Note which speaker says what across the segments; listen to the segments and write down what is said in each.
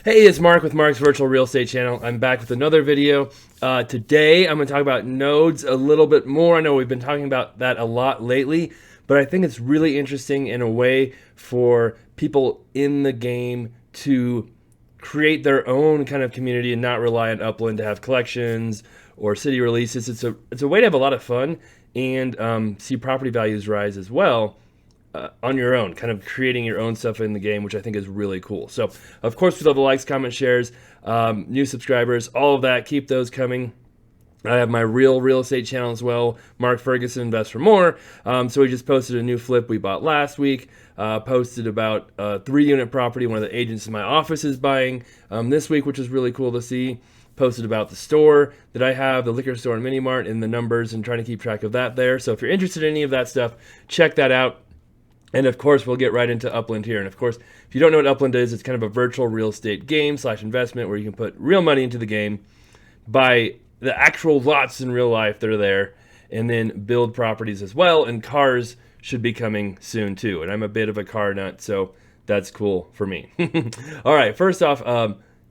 Speaker 1: Hey, it's Mark with Mark's Virtual Real Estate Channel. I'm back with another video. Today, I'm going to talk about nodes a little bit more. I know we've been talking about that a lot lately, but I think it's really interesting in a way for people in the game to create their own kind of community and not rely on Upland to have collections or city releases. It's a way to have a lot of fun and see property values rise as well. On your own, kind of creating your own stuff in the game, which I think is really cool. So, of course, with all the likes, comments, shares, new subscribers, all of that, keep those coming. I have my real estate channel as well, Mark Ferguson Invest for More. So we just posted a new flip we bought last week. Posted about a 3-unit property one of the agents in my office is buying this week, which is really cool to see. Posted about the store that I have, the liquor store and mini mart, and the numbers, and trying to keep track of that there. So if you're interested in any of that stuff, check that out. And of course, we'll get right into Upland here. And of course, if you don't know what Upland is, it's kind of a virtual real estate game / investment where you can put real money into the game, buy the actual lots in real life that are there, and then build properties as well. And cars should be coming soon too. And I'm a bit of a car nut, so that's cool for me. All right, first off,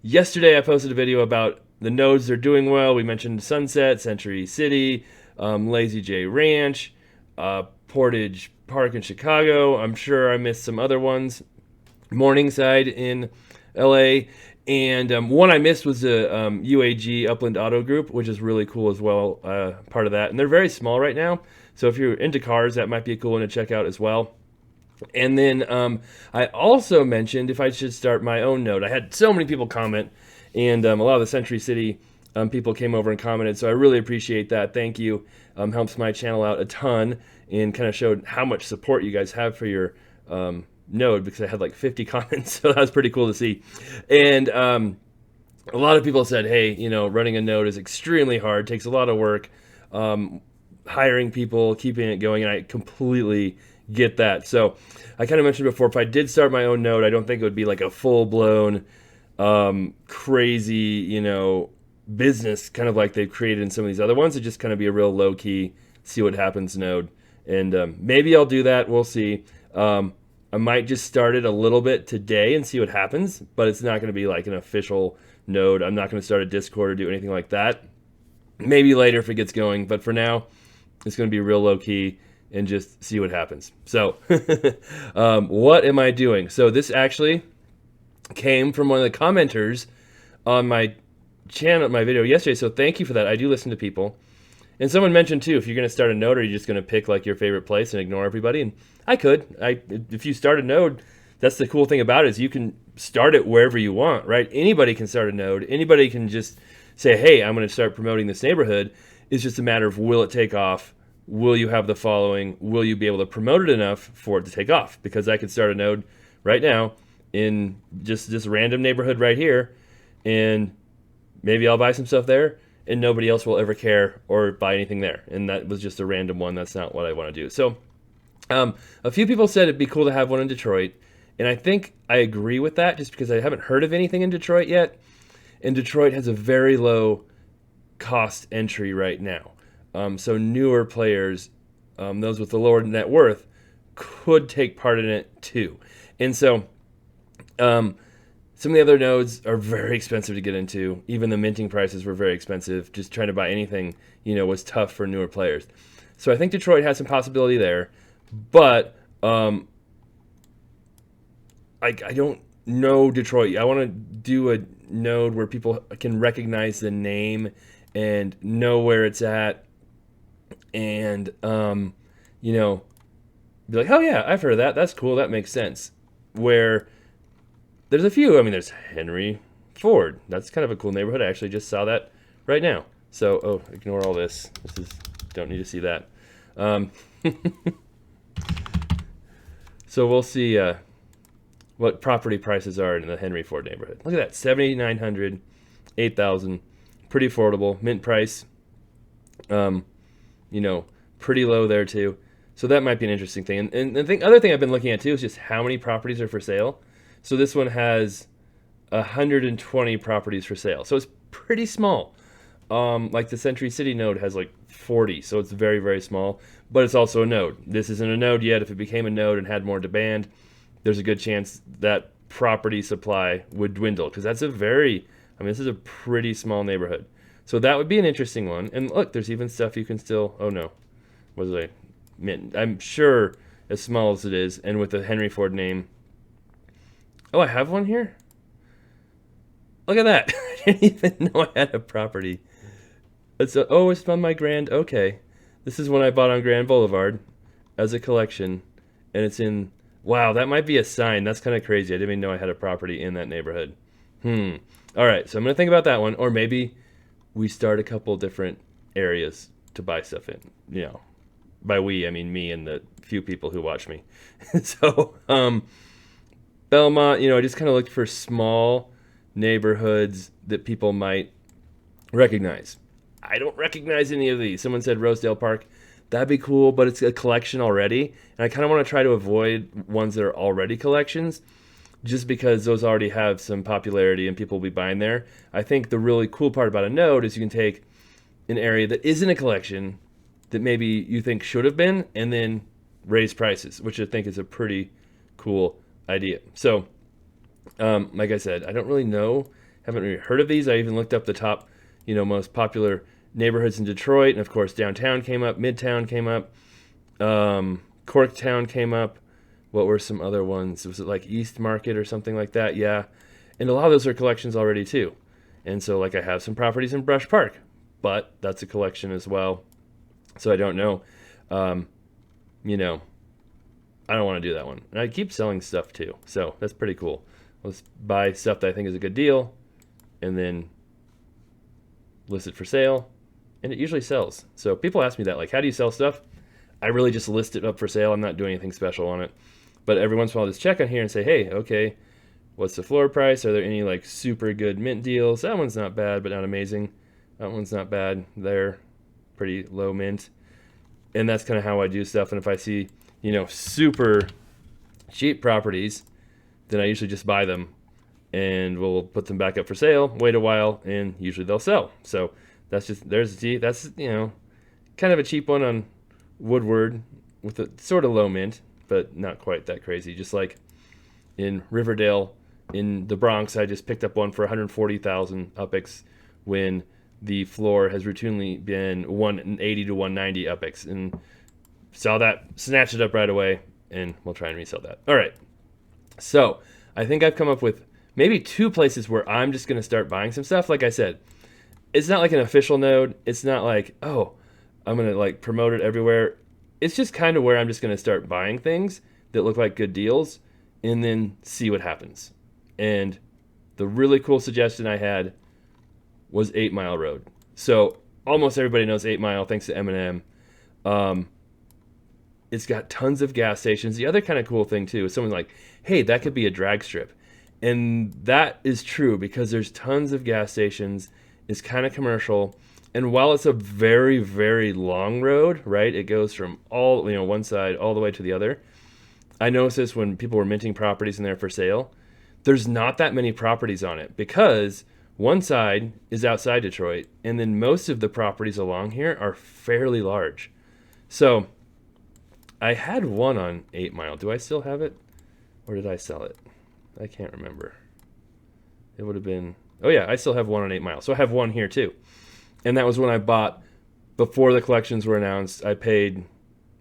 Speaker 1: yesterday I posted a video about the nodes. They're doing well. We mentioned Sunset, Century City, Lazy J Ranch, Portage Park in Chicago. I'm sure I missed some other ones. Morningside in LA. And one I missed was the UAG Upland Auto Group, which is really cool as well, part of that. And they're very small right now. So if you're into cars, that might be a cool one to check out as well. And then I also mentioned if I should start my own node. I had so many people comment, and a lot of the Century City people came over and commented. So I really appreciate that. Thank you. Helps my channel out a ton and kind of showed how much support you guys have for your node, because I had like 50 comments. So that was pretty cool to see. And a lot of people said, hey, running a node is extremely hard, takes a lot of work, hiring people, keeping it going. And I completely get that. So I kind of mentioned before, if I did start my own node, I don't think it would be like a full-blown crazy, business kind of like they've created in some of these other ones. It just kind of be a real low-key, see what happens node. And maybe I'll do that. We'll see. I might just start it a little bit today and see what happens, but it's not going to be like an official node. I'm not going to start a Discord or do anything like that. Maybe later if it gets going, but for now, it's going to be real low-key and just see what happens. So what am I doing? So this actually came from one of the commenters on my channel, my video yesterday. So thank you for that. I do listen to people. And someone mentioned too, if you're going to start a node, are you just going to pick like your favorite place and ignore everybody? And I could. If you start a node, that's the cool thing about it, is you can start it wherever you want, right? Anybody can start a node. Anybody can just say, hey, I'm going to start promoting this neighborhood. It's just a matter of, will it take off? Will you have the following? Will you be able to promote it enough for it to take off? Because I could start a node right now in just this random neighborhood right here, and maybe I'll buy some stuff there, and nobody else will ever care or buy anything there. And that was just a random one. That's not what I want to do. So a few people said it'd be cool to have one in Detroit. And I think I agree with that, just because I haven't heard of anything in Detroit yet. And Detroit has a very low cost entry right now. So newer players, those with the lower net worth, could take part in it too. And so some of the other nodes are very expensive to get into. Even the minting prices were very expensive. Just trying to buy anything, was tough for newer players. So I think Detroit has some possibility there. But I don't know Detroit. I want to do a node where people can recognize the name and know where it's at. And, be like, oh yeah, I've heard of that. That's cool. That makes sense. Where there's a few. I mean, there's Henry Ford. That's kind of a cool neighborhood. I actually just saw that right now. So, ignore all this. Don't need to see that. So we'll see what property prices are in the Henry Ford neighborhood. Look at that, $7,900, $8,000, pretty affordable. Mint price, pretty low there too. So that might be an interesting thing. And the other thing I've been looking at too is just how many properties are for sale. So this one has 120 properties for sale. So it's pretty small. Like the Century City node has like 40, so it's very, very small. But it's also a node. This isn't a node yet. If it became a node and had more demand, there's a good chance that property supply would dwindle, because that's a very, I mean, this is a pretty small neighborhood. So that would be an interesting one. And look, there's even stuff you can still, oh no, what was I meant? I'm sure as small as it is, and with the Henry Ford name. Oh, I have one here? Look at that. I didn't even know I had a property. Oh, it's from my Grand, okay. This is one I bought on Grand Boulevard as a collection, and it's in, wow, that might be a sign. That's kind of crazy. I didn't even know I had a property in that neighborhood. All right, so I'm going to think about that one, or maybe we start a couple different areas to buy stuff in. You know, by we, I mean me and the few people who watch me. So, Belmont, you know, I just kind of looked for small neighborhoods that people might recognize. I don't recognize any of these. Someone said Rosedale Park. That'd be cool, but it's a collection already. And I kind of want to try to avoid ones that are already collections, just because those already have some popularity and people will be buying there. I think the really cool part about a node is you can take an area that isn't a collection that maybe you think should have been, and then raise prices, which I think is a pretty cool idea. So, like I said, I don't really know, haven't really heard of these. I even looked up the top, you know, most popular neighborhoods in Detroit, and of course downtown came up, Midtown came up, Corktown came up. What were some other ones? Was it like East Market or something like that? Yeah, and a lot of those are collections already too. And so, like, I have some properties in Brush Park, but that's a collection as well. So I don't know. You know, I don't want to do that one. And I keep selling stuff too, so that's pretty cool. Let's buy stuff that I think is a good deal, and then list it for sale, and it usually sells. So people ask me that, like, how do you sell stuff? I really just list it up for sale. I'm not doing anything special on it. But every once in a while I'll just check on here and say, hey, okay, what's the floor price? Are there any like super good mint deals? That one's not bad, but not amazing. That one's not bad. They're pretty low mint. And that's kind of how I do stuff. And if I see, you know, super cheap properties, then I usually just buy them and we'll put them back up for sale, wait a while, and usually they'll sell. So that's just, that's, you know, kind of a cheap one on Woodward with a sort of low mint, but not quite that crazy. Just like in Riverdale in the Bronx, I just picked up one for 140,000 UPIX when the floor has routinely been 180 to 190 UPIX, and saw that, snatched it up right away, and we'll try and resell that. All right, so I think I've come up with maybe 2 places where I'm just going to start buying some stuff. Like I said, it's not like an official node. It's not like, oh, I'm going to like promote it everywhere. It's just kind of where I'm just going to start buying things that look like good deals and then see what happens. And the really cool suggestion I had was 8 Mile Road. So almost everybody knows 8 Mile thanks to Eminem. It's got tons of gas stations. The other kind of cool thing too is someone like, hey, that could be a drag strip. And that is true because there's tons of gas stations. It's kind of commercial. And while it's a very, very long road, right, it goes from all, you know, one side all the way to the other. I noticed this when people were minting properties in there for sale. There's not that many properties on it because one side is outside Detroit, and then most of the properties along here are fairly large. So I had one on 8 Mile. Do I still have it? Or did I sell it? I can't remember. It would have been, oh yeah, I still have one on 8 Mile. So I have one here too. And that was when I bought before the collections were announced. I paid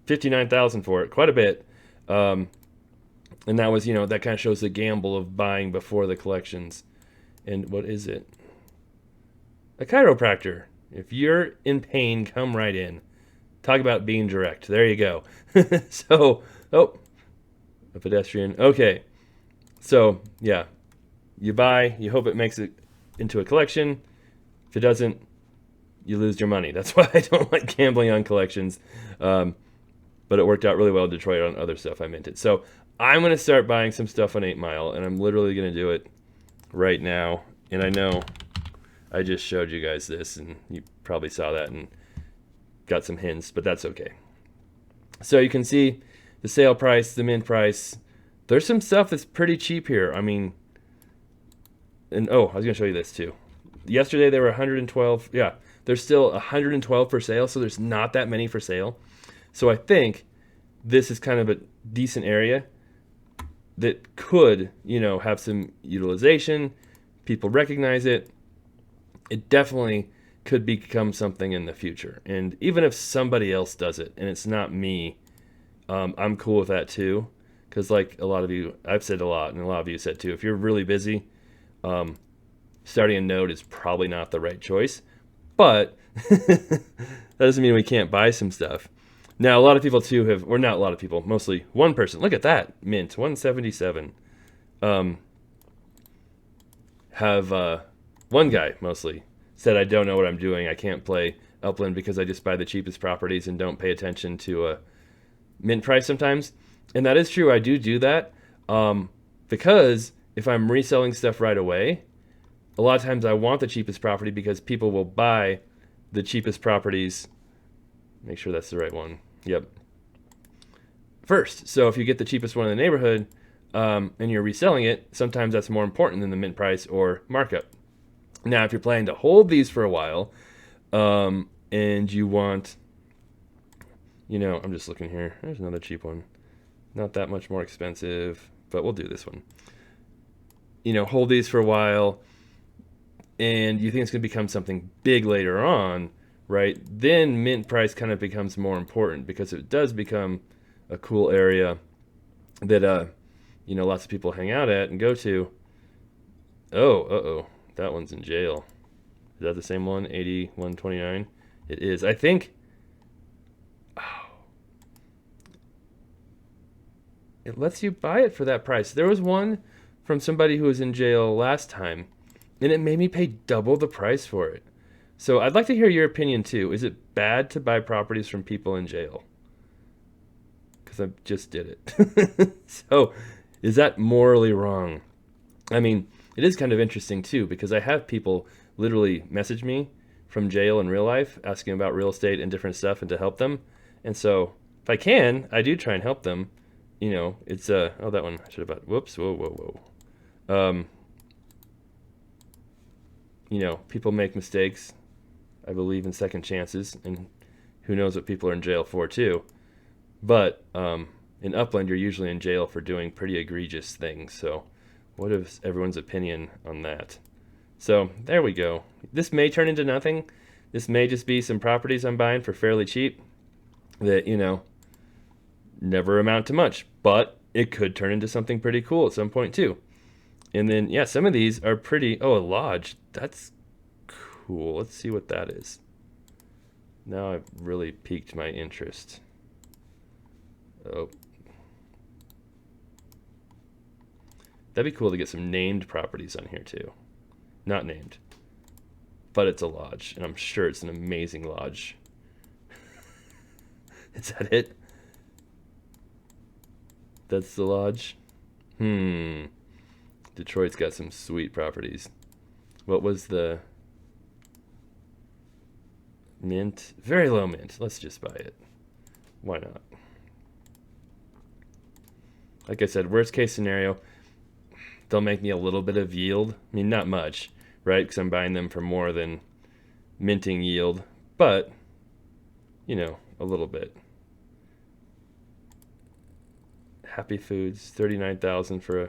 Speaker 1: $59,000 for it, quite a bit. And that was, you know, that kind of shows the gamble of buying before the collections. And what is it? A chiropractor. If you're in pain, come right in. Talk about being direct. There you go. So, oh, a pedestrian. Okay. So, yeah. You buy, you hope it makes it into a collection. If it doesn't, you lose your money. That's why I don't like gambling on collections. But it worked out really well in Detroit on other stuff I minted. So I'm going to start buying some stuff on 8 Mile, and I'm literally going to do it right now. And I know I just showed you guys this, and you probably saw that and got some hints, but that's okay. So you can see the sale price, the mint price. There's some stuff that's pretty cheap here. I mean, and oh, I was going to show you this too. Yesterday they were 112. Yeah, there's still 112 for sale, so there's not that many for sale. So I think this is kind of a decent area that could, have some utilization. People recognize it. It definitely could become something in the future. And even if somebody else does it and it's not me, I'm cool with that too. Because like a lot of you, I've said a lot, and a lot of you said too, if you're really busy, starting a node is probably not the right choice. But that doesn't mean we can't buy some stuff. Now, a lot of people too have, or not a lot of people, mostly one person. Look at that, mint, 177. One guy mostly said, I don't know what I'm doing. I can't play Upland because I just buy the cheapest properties and don't pay attention to mint price sometimes. And that is true. I do that because if I'm reselling stuff right away, a lot of times I want the cheapest property because people will buy the cheapest properties. Make sure that's the right one. Yep. First. So if you get the cheapest one in the neighborhood and you're reselling it, sometimes that's more important than the mint price or markup. Now, if you're planning to hold these for a while and you want, I'm just looking here. There's another cheap one. Not that much more expensive, but we'll do this one. Hold these for a while and you think it's going to become something big later on, right? Then mint price kind of becomes more important because it does become a cool area that lots of people hang out at and go to. Oh, that one's in jail. Is that the same one? 8129. It is. I think. Oh, it lets you buy it for that price. There was one from somebody who was in jail last time, and it made me pay double the price for it. So I'd like to hear your opinion too. Is it bad to buy properties from people in jail? Because I just did it. So is that morally wrong? I mean, it is kind of interesting too, because I have people literally message me from jail in real life asking about real estate and different stuff and to help them. And so if I can, I do try and help them. It's oh, that one I should have bought. Whoops, whoa. People make mistakes. I believe in second chances, and who knows what people are in jail for too. But in Upland, you're usually in jail for doing pretty egregious things. So what is everyone's opinion on that? So there we go. This may turn into nothing. This may just be some properties I'm buying for fairly cheap that, never amount to much. But it could turn into something pretty cool at some point too. And then, yeah, some of these are pretty... Oh, a lodge. That's cool. Let's see what that is. Now I've really piqued my interest. Oh. That'd be cool to get some named properties on here too. Not named. But it's a lodge, and I'm sure it's an amazing lodge. Is that it? That's the lodge? Detroit's got some sweet properties. What was the mint? Very low mint. Let's just buy it. Why not? Like I said, worst case scenario, they'll make me a little bit of yield. I mean, not much, right? Because I'm buying them for more than minting yield. But, a little bit. Happy Foods, $39,000 for a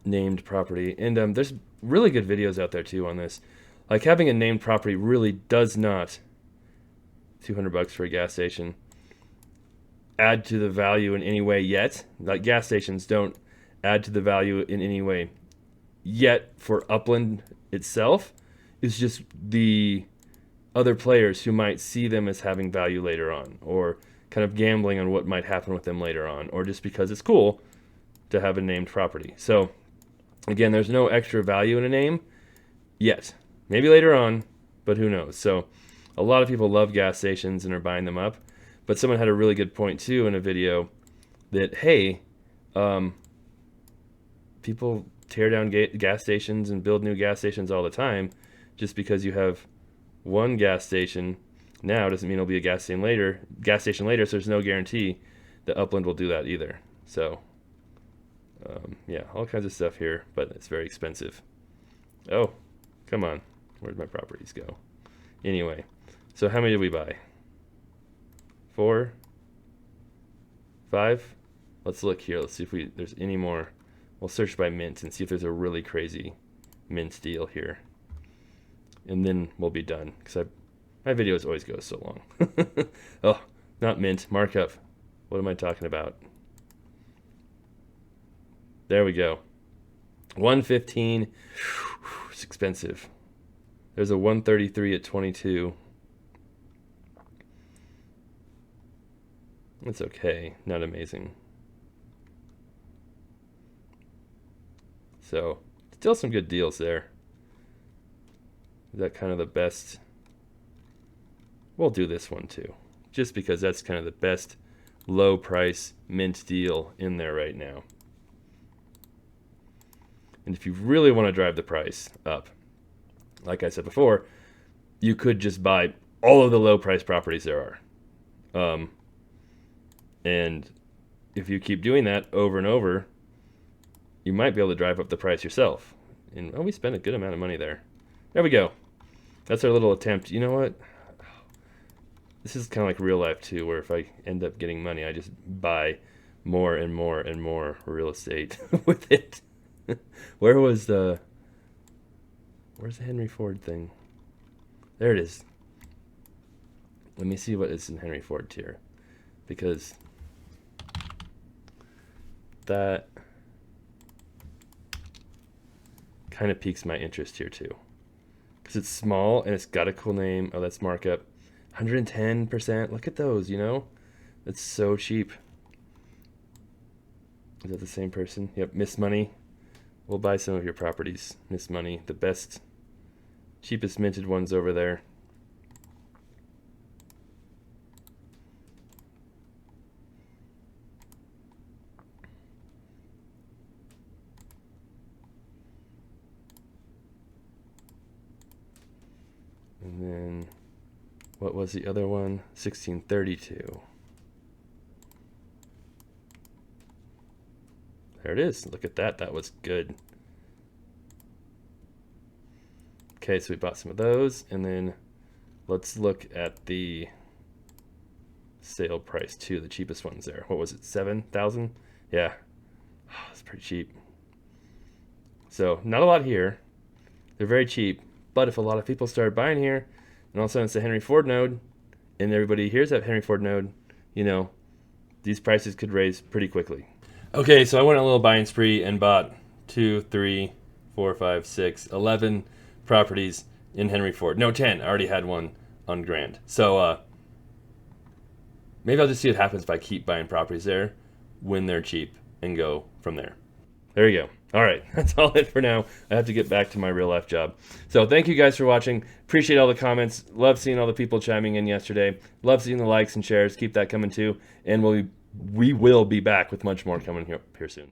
Speaker 1: named property. And there's really good videos out there too on this. Like having a named property really does not, $200 for a gas station, add to the value in any way yet. Like gas stations don't add to the value in any way yet for Upland itself. It's just the other players who might see them as having value later on, or kind of gambling on what might happen with them later on, or just because it's cool to have a named property. So again, there's no extra value in a name yet. Maybe later on, but who knows. So a lot of people love gas stations and are buying them up. But someone had a really good point too in a video that, hey, people tear down gas stations and build new gas stations all the time. Just because you have one gas station now doesn't mean it'll be a gas station later. So there's no guarantee that Upland will do that either. So yeah, all kinds of stuff here, but it's very expensive. Oh, come on. Where'd my properties go? Anyway, so how many did we buy? 4, 5? Let's look here. Let's see if there's any more. We'll search by mint and see if there's a really crazy mint deal here. And then we'll be done, because my videos always go so long. Oh, not mint, markup. What am I talking about? There we go. 115. It's expensive. There's a 133 at 22. It's okay, not amazing. So, still some good deals there. Is that kind of the best? We'll do this one too, just because that's kind of the best low price mint deal in there right now. And if you really want to drive the price up, like I said before, you could just buy all of the low price properties there are. And if you keep doing that over and over, you might be able to drive up the price yourself. And we spent a good amount of money there. There we go. That's our little attempt. You know what? This is kind of like real life too, where if I end up getting money, I just buy more and more and more real estate with it. Where's the Henry Ford thing? There it is. Let me see what is in Henry Ford tier, because that kind of piques my interest here too, because it's small and it's got a cool name. Oh, that's markup. 110%. Look at those, you know? That's so cheap. Is that the same person? Yep, Miss Money. We'll buy some of your properties, Miss Money. The best, cheapest minted ones over there. And then, what was the other one? 1632. There it is. Look at that. That was good. Okay, so we bought some of those, and then let's look at the sale price too. The cheapest ones there. What was it? 7,000? Yeah, it's pretty cheap. So not a lot here. They're very cheap. But if a lot of people start buying here, and all of a sudden it's a Henry Ford node, and everybody hears that Henry Ford node, you know, these prices could raise pretty quickly. Okay, so I went on a little buying spree and bought 2, 3, 4, 5, 6, 11 properties in Henry Ford. No, 10. I already had one on Grand. So maybe I'll just see what happens if I keep buying properties there when they're cheap and go from there. There you go. All right, that's all it for now. I have to get back to my real life job. So thank you guys for watching. Appreciate all the comments. Love seeing all the people chiming in yesterday. Love seeing the likes and shares. Keep that coming too. And we will be back with much more coming here soon.